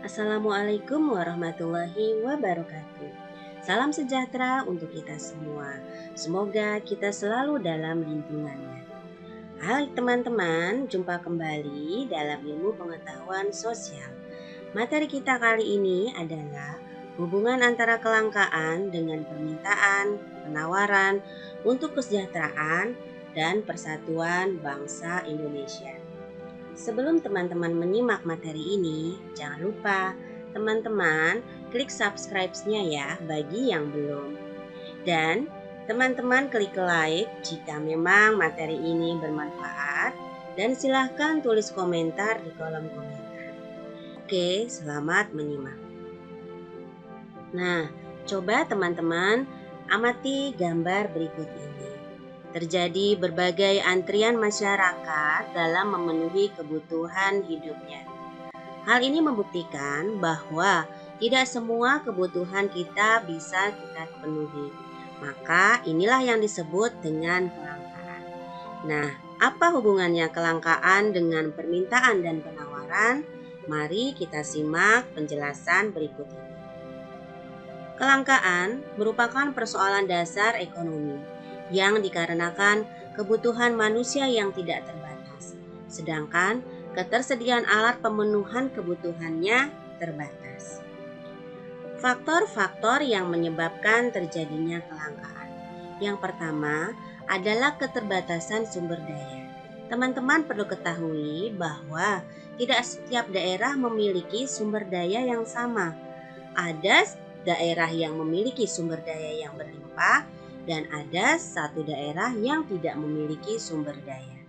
Assalamualaikum warahmatullahi wabarakatuh. Salam sejahtera untuk kita semua. Semoga kita selalu dalam lindungannya. Hai teman-teman, jumpa kembali dalam ilmu pengetahuan sosial. Materi kita kali ini adalah hubungan antara kelangkaan dengan permintaan, penawaran untuk kesejahteraan dan persatuan bangsa Indonesia. Sebelum teman-teman menyimak materi ini, jangan lupa teman-teman klik subscribe-nya ya bagi yang belum. Dan teman-teman klik like jika memang materi ini bermanfaat dan silahkan tulis komentar di kolom komentar. Oke, selamat menyimak. Nah, coba teman-teman amati gambar berikut ini. Terjadi berbagai antrian masyarakat dalam memenuhi kebutuhan hidupnya. Hal ini membuktikan bahwa tidak semua kebutuhan kita bisa kita penuhi. Maka inilah yang disebut dengan kelangkaan. Nah, apa hubungannya kelangkaan dengan permintaan dan penawaran? Mari kita simak penjelasan berikut ini. Kelangkaan merupakan persoalan dasar ekonomi yang dikarenakan kebutuhan manusia yang tidak terbatas, sedangkan ketersediaan alat pemenuhan kebutuhannya terbatas. Faktor-faktor yang menyebabkan terjadinya kelangkaan. Yang pertama adalah keterbatasan sumber daya. Teman-teman perlu ketahui bahwa tidak setiap daerah memiliki sumber daya yang sama. Ada daerah yang memiliki sumber daya yang berlimpah, dan ada satu daerah yang tidak memiliki sumber daya.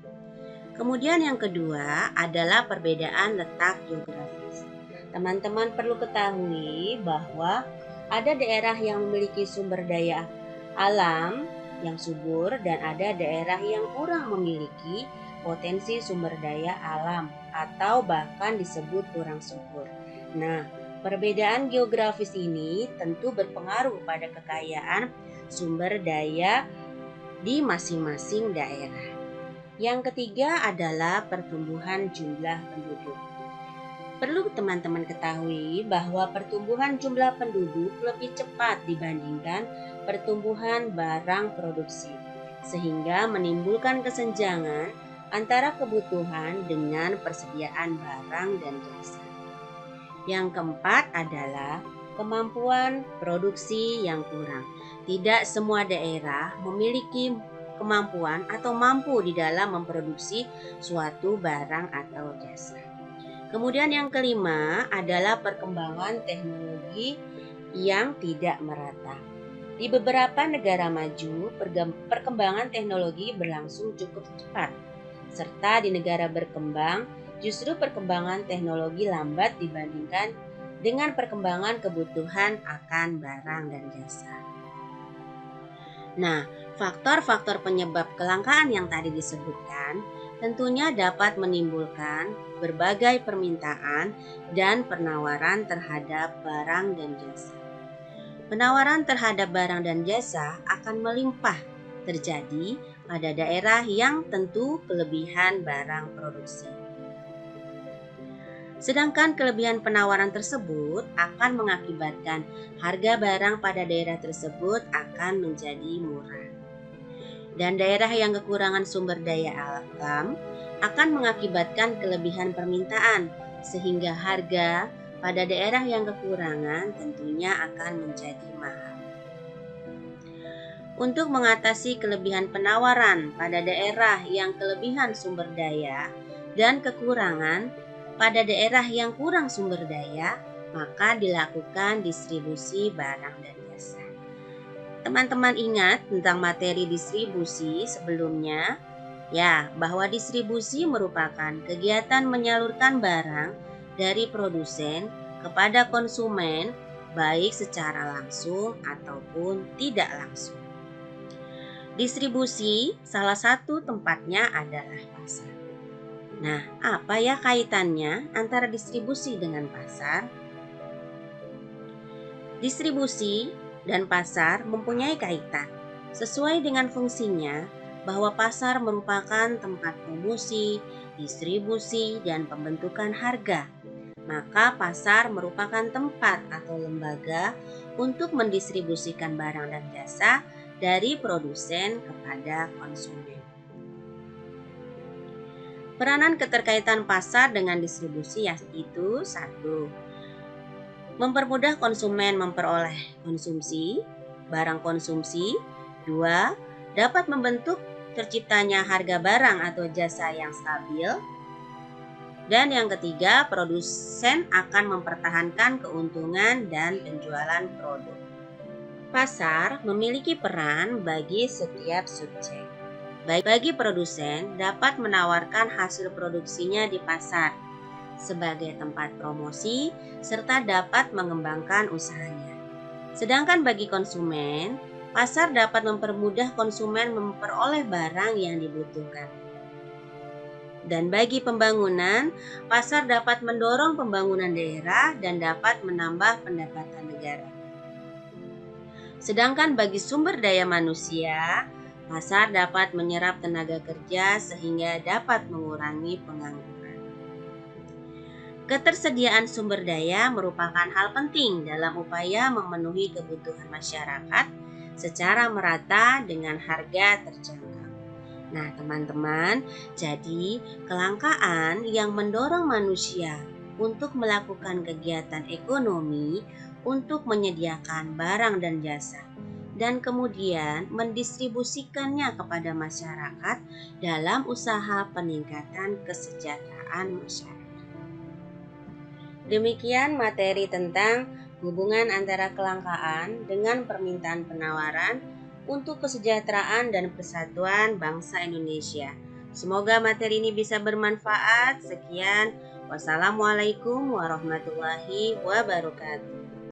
Kemudian yang kedua adalah perbedaan letak geografis. Teman-teman perlu ketahui bahwa ada daerah yang memiliki sumber daya alam yang subur dan ada daerah yang kurang memiliki potensi sumber daya alam atau bahkan disebut kurang subur. Nah, perbedaan geografis ini tentu berpengaruh pada kekayaan sumber daya di masing-masing daerah. Yang ketiga adalah pertumbuhan jumlah penduduk. Perlu teman-teman ketahui bahwa pertumbuhan jumlah penduduk lebih cepat dibandingkan pertumbuhan barang produksi, sehingga menimbulkan kesenjangan antara kebutuhan dengan persediaan barang dan jasa. Yang keempat adalah kemampuan produksi yang kurang. Tidak semua daerah memiliki kemampuan atau mampu di dalam memproduksi suatu barang atau jasa. Kemudian yang kelima adalah perkembangan teknologi yang tidak merata. Di beberapa negara maju, perkembangan teknologi berlangsung cukup cepat. Serta di negara berkembang, justru perkembangan teknologi lambat dibandingkan dengan perkembangan kebutuhan akan barang dan jasa. Nah, faktor-faktor penyebab kelangkaan yang tadi disebutkan tentunya dapat menimbulkan berbagai permintaan dan penawaran terhadap barang dan jasa. Penawaran terhadap barang dan jasa akan melimpah terjadi pada daerah yang tentu kelebihan barang produksi. Sedangkan kelebihan penawaran tersebut akan mengakibatkan harga barang pada daerah tersebut akan menjadi murah. Dan daerah yang kekurangan sumber daya alam akan mengakibatkan kelebihan permintaan, sehingga harga pada daerah yang kekurangan tentunya akan menjadi mahal. Untuk mengatasi kelebihan penawaran pada daerah yang kelebihan sumber daya dan kekurangan pada daerah yang kurang sumber daya, maka dilakukan distribusi barang dan jasa. Teman-teman ingat tentang materi distribusi sebelumnya, ya, bahwa distribusi merupakan kegiatan menyalurkan barang dari produsen kepada konsumen, baik secara langsung ataupun tidak langsung. Distribusi salah satu tempatnya adalah pasar. Nah, apa ya kaitannya antara distribusi dengan pasar? Distribusi dan pasar mempunyai kaitan. Sesuai dengan fungsinya, bahwa pasar merupakan tempat promosi, distribusi, dan pembentukan harga. Maka pasar merupakan tempat atau lembaga untuk mendistribusikan barang dan jasa dari produsen kepada konsumen. Peranan keterkaitan pasar dengan distribusi yaitu 1. Mempermudah konsumen memperoleh konsumsi, barang konsumsi. 2. Dapat membentuk terciptanya harga barang atau jasa yang stabil. Dan yang ketiga, produsen akan mempertahankan keuntungan dan penjualan produk. Pasar memiliki peran bagi setiap subjek. Bagi produsen, dapat menawarkan hasil produksinya di pasar sebagai tempat promosi serta dapat mengembangkan usahanya. Sedangkan bagi konsumen, pasar dapat mempermudah konsumen memperoleh barang yang dibutuhkan. Dan bagi pembangunan, pasar dapat mendorong pembangunan daerah dan dapat menambah pendapatan negara. Sedangkan bagi sumber daya manusia, pasar dapat menyerap tenaga kerja sehingga dapat mengurangi pengangguran. Ketersediaan sumber daya merupakan hal penting dalam upaya memenuhi kebutuhan masyarakat secara merata dengan harga terjangkau. Nah, teman-teman, jadi kelangkaan yang mendorong manusia untuk melakukan kegiatan ekonomi untuk menyediakan barang dan jasa dan kemudian mendistribusikannya kepada masyarakat dalam usaha peningkatan kesejahteraan masyarakat. Demikian materi tentang hubungan antara kelangkaan dengan permintaan penawaran untuk kesejahteraan dan persatuan bangsa Indonesia. Semoga materi ini bisa bermanfaat. Sekian, wassalamualaikum warahmatullahi wabarakatuh.